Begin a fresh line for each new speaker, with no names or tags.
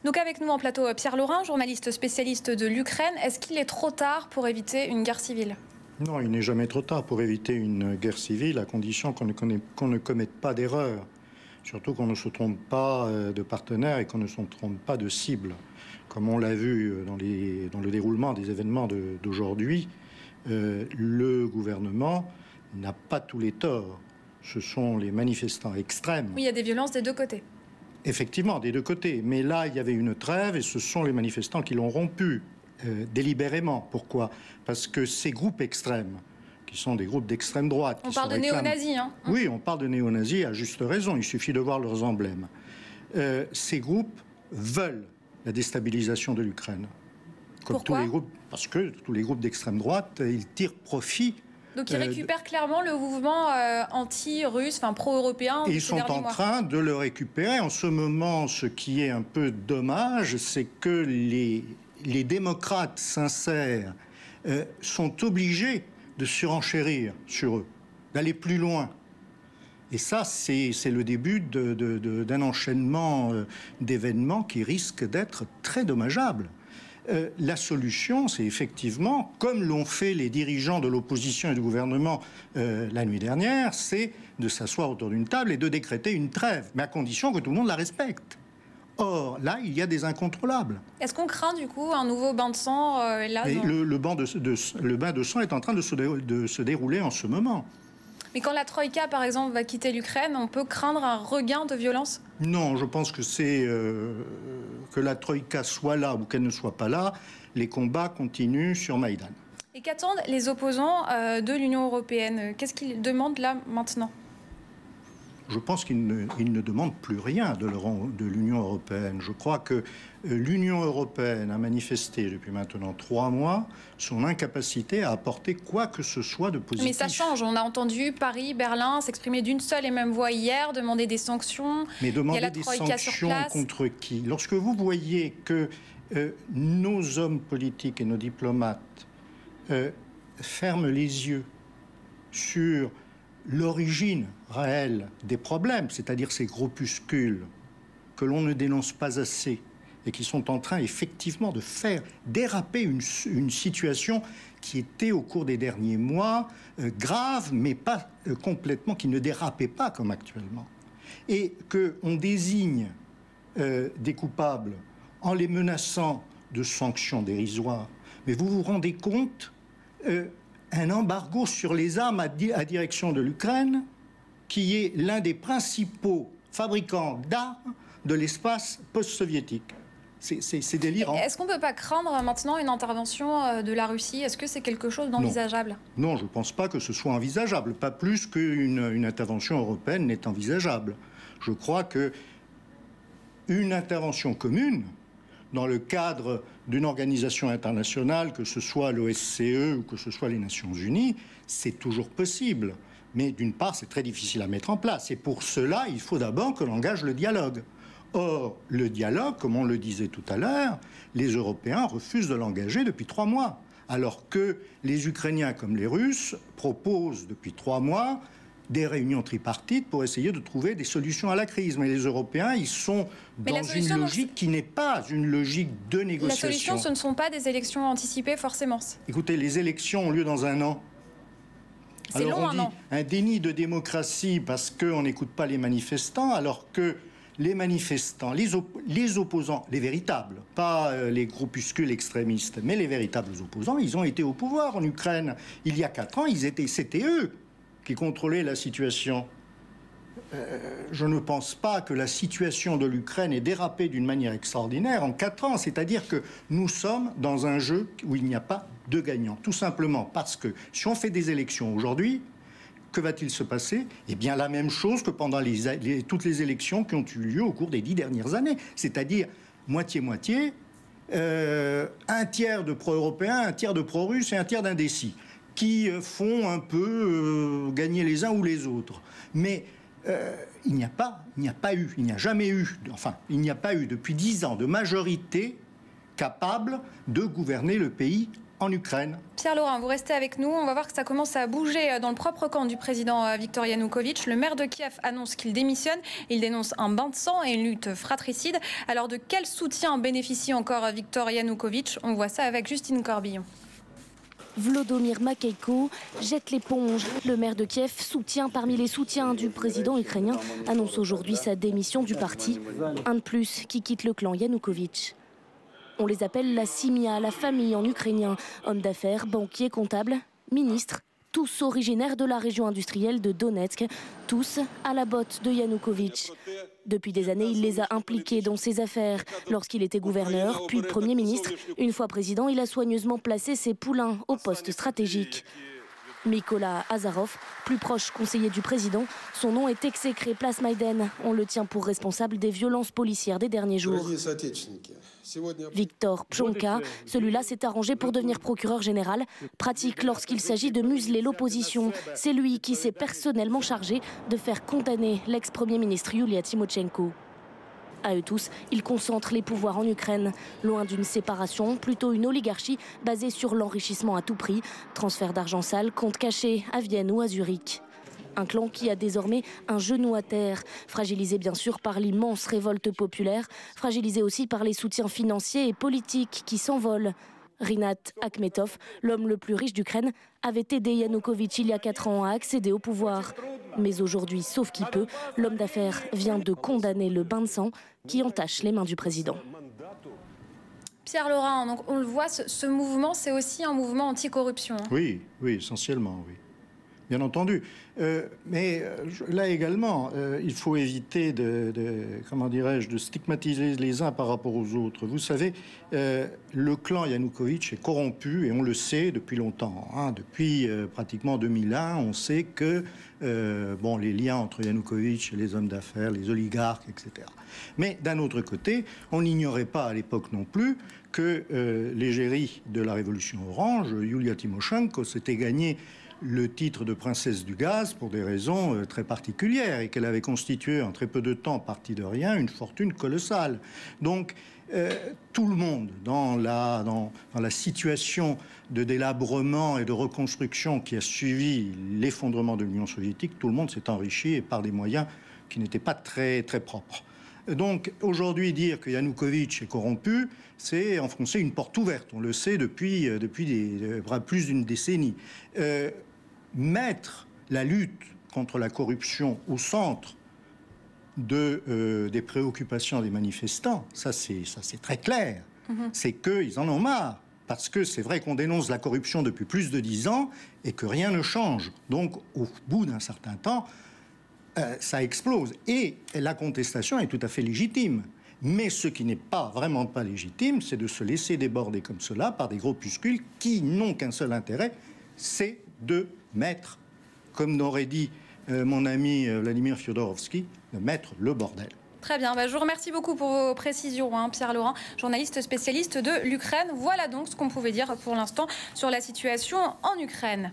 Donc avec nous en plateau, Pierre Laurin, journaliste spécialiste de l'Ukraine. Est-ce qu'il est trop tard pour éviter une guerre civile ?
Non, il n'est jamais trop tard pour éviter une guerre civile, à condition qu'on ne commette pas d'erreur. Surtout qu'on ne se trompe pas de partenaire et qu'on ne se trompe pas de cible. Comme on l'a vu dans le déroulement des événements d'aujourd'hui, le gouvernement n'a pas tous les torts. Ce sont les manifestants extrêmes.
Oui, il y a des violences des deux côtés.
Effectivement, des deux côtés. Mais là, il y avait une trêve et ce sont les manifestants qui l'ont rompue délibérément. Pourquoi ? Parce que ces groupes extrêmes, qui sont des groupes d'extrême droite...
On parle de néo-nazis, hein ?
Oui, on parle de néo-nazis à juste raison. Il suffit de voir leurs emblèmes. Ces groupes veulent la déstabilisation de l'Ukraine.
Pourquoi ?
Parce que tous les groupes d'extrême droite, ils tirent profit.
Donc ils récupèrent clairement le mouvement anti-russe, enfin pro-européen.
Et ils sont en train de le récupérer. En ce moment, ce qui est un peu dommage, c'est que les démocrates sincères sont obligés de surenchérir sur eux, d'aller plus loin. Et ça, c'est le début d'un enchaînement d'événements qui risque d'être très dommageable. La solution, c'est effectivement, comme l'ont fait les dirigeants de l'opposition et du gouvernement la nuit dernière, c'est de s'asseoir autour d'une table et de décréter une trêve, mais à condition que tout le monde la respecte. Or, là, il y a des incontrôlables.
Est-ce qu'on craint, du coup, un nouveau bain de sang
le bain de sang est en train de se dérouler en ce moment.
Mais quand la Troïka, par exemple, va quitter l'Ukraine, on peut craindre un regain de violence ?
Non, je pense que c'est... que la Troïka soit là ou qu'elle ne soit pas là, les combats continuent sur Maïdan.
Et qu'attendent les opposants de l'Union européenne ? Qu'est-ce qu'ils demandent là, maintenant ?
Je pense qu'ils ne demandent plus rien de l'Union européenne. Je crois que l'Union européenne a manifesté depuis maintenant 3 mois son incapacité à apporter quoi que ce soit de positif.
Mais ça change. On a entendu Paris, Berlin s'exprimer d'une seule et même voix hier, demander des sanctions.
Mais demander des sanctions contre qui ? Lorsque vous voyez que nos hommes politiques et nos diplomates ferment les yeux sur l'origine réelle des problèmes, c'est-à-dire ces groupuscules que l'on ne dénonce pas assez et qui sont en train effectivement de faire déraper une situation qui était au cours des derniers mois grave, mais pas complètement, qui ne dérapait pas comme actuellement. Et qu'on désigne des coupables en les menaçant de sanctions dérisoires. Mais vous vous rendez compte un embargo sur les armes à direction de l'Ukraine, qui est l'un des principaux fabricants d'armes de l'espace post-soviétique. C'est délirant.
Est-ce qu'on ne peut pas craindre maintenant une intervention de la Russie ? Est-ce que c'est quelque chose d'envisageable ?
Non, je ne pense pas que ce soit envisageable. Pas plus qu'une intervention européenne n'est envisageable. Je crois qu'une intervention commune, dans le cadre d'une organisation internationale, que ce soit l'OSCE ou que ce soit les Nations Unies, c'est toujours possible. Mais d'une part, c'est très difficile à mettre en place. Et pour cela, il faut d'abord que l'on engage le dialogue. Or, le dialogue, comme on le disait tout à l'heure, les Européens refusent de l'engager depuis 3 mois. Alors que les Ukrainiens comme les Russes proposent depuis 3 mois des réunions tripartites pour essayer de trouver des solutions à la crise. Mais les Européens, ils sont dans une logique qui n'est pas une logique de négociation.
La solution, ce ne sont pas des élections anticipées, forcément.
Écoutez, les élections ont lieu dans 1 an.
C'est long,
on dit un déni de démocratie parce qu'on n'écoute pas les manifestants, alors que les manifestants, les opposants, les véritables, pas les groupuscules extrémistes, mais les véritables opposants, ils ont été au pouvoir en Ukraine. Il y a 4 ans, c'était eux qui contrôlaient la situation. Je ne pense pas que la situation de l'Ukraine ait dérapé d'une manière extraordinaire en 4 ans. C'est-à-dire que nous sommes dans un jeu où il n'y a pas de gagnant. Tout simplement parce que si on fait des élections aujourd'hui, que va-t-il se passer ? Eh bien, la même chose que pendant toutes les élections qui ont eu lieu au cours des 10 dernières années. C'est-à-dire moitié-moitié, un tiers de pro-européens, un tiers de pro-russes et un tiers d'indécis, qui font un peu gagner les uns ou les autres. Mais il n'y a jamais eu depuis 10 ans de majorité capable de gouverner le pays en Ukraine.
Pierre Laurin, vous restez avec nous. On va voir que ça commence à bouger dans le propre camp du président Viktor Yanukovych. Le maire de Kiev annonce qu'il démissionne. Il dénonce un bain de sang et une lutte fratricide. Alors de quel soutien bénéficie encore Viktor Yanukovych? On voit ça avec Justine Corbillon.
Volodymyr Makeyko jette l'éponge. Le maire de Kiev, soutien parmi les soutiens du président ukrainien, annonce aujourd'hui sa démission du parti. Un de plus qui quitte le clan Yanukovych. On les appelle la Simia, la famille en ukrainien. Hommes d'affaires, banquiers, comptables, ministres, tous originaires de la région industrielle de Donetsk, tous à la botte de Yanukovych. Depuis des années, il les a impliqués dans ses affaires. Lorsqu'il était gouverneur, puis Premier ministre, une fois président, il a soigneusement placé ses poulains au poste stratégique. Mykola Azarov, plus proche conseiller du président, son nom est exécré place Maïden. On le tient pour responsable des violences policières des derniers jours. Victor Pchonka, celui-là s'est arrangé pour devenir procureur général, pratique lorsqu'il s'agit de museler l'opposition. C'est lui qui s'est personnellement chargé de faire condamner l'ex-premier ministre Yulia Tymoshenko. À eux tous, ils concentrent les pouvoirs en Ukraine. Loin d'une séparation, plutôt une oligarchie basée sur l'enrichissement à tout prix. Transfert d'argent sale, compte caché à Vienne ou à Zurich. Un clan qui a désormais un genou à terre, fragilisé bien sûr par l'immense révolte populaire, fragilisé aussi par les soutiens financiers et politiques qui s'envolent. Rinat Akhmetov, l'homme le plus riche d'Ukraine, avait aidé Yanukovych il y a 4 ans à accéder au pouvoir. Mais aujourd'hui, sauf qui peut, l'homme d'affaires vient de condamner le bain de sang qui entache les mains du président.
Pierre Laurin, donc on le voit, ce mouvement, c'est aussi un mouvement anticorruption.
Oui, essentiellement, oui. Bien entendu. Mais là également, il faut éviter de stigmatiser les uns par rapport aux autres. Vous savez, le clan Yanukovych est corrompu et on le sait depuis longtemps. Depuis pratiquement 2001, on sait que les liens entre Yanukovych et les hommes d'affaires, les oligarques, etc. Mais d'un autre côté, on n'ignorait pas à l'époque non plus que l'égérie de la révolution orange, Yulia Tymoshenko, s'était gagnée le titre de princesse du gaz pour des raisons très particulières et qu'elle avait constitué en très peu de temps, parti de rien, une fortune colossale. Donc tout le monde, dans la situation de délabrement et de reconstruction qui a suivi l'effondrement de l'Union soviétique, tout le monde s'est enrichi et par des moyens qui n'étaient pas très, très propres. Donc aujourd'hui, dire que Yanukovych est corrompu, c'est enfoncer une porte ouverte. On le sait depuis plus d'une décennie. Mettre la lutte contre la corruption au centre des préoccupations des manifestants, ça c'est très clair. C'est qu'ils en ont marre. Parce que c'est vrai qu'on dénonce la corruption depuis plus de 10 ans et que rien ne change. Donc au bout d'un certain temps, ça explose. Et la contestation est tout à fait légitime. Mais ce qui n'est vraiment pas légitime, c'est de se laisser déborder comme cela par des groupuscules qui n'ont qu'un seul intérêt, c'est de mettre, comme l'aurait dit mon ami Vladimir Fyodorovski, de mettre le bordel.
Très bien, je vous remercie beaucoup pour vos précisions, Pierre Laurin, journaliste spécialiste de l'Ukraine. Voilà donc ce qu'on pouvait dire pour l'instant sur la situation en Ukraine.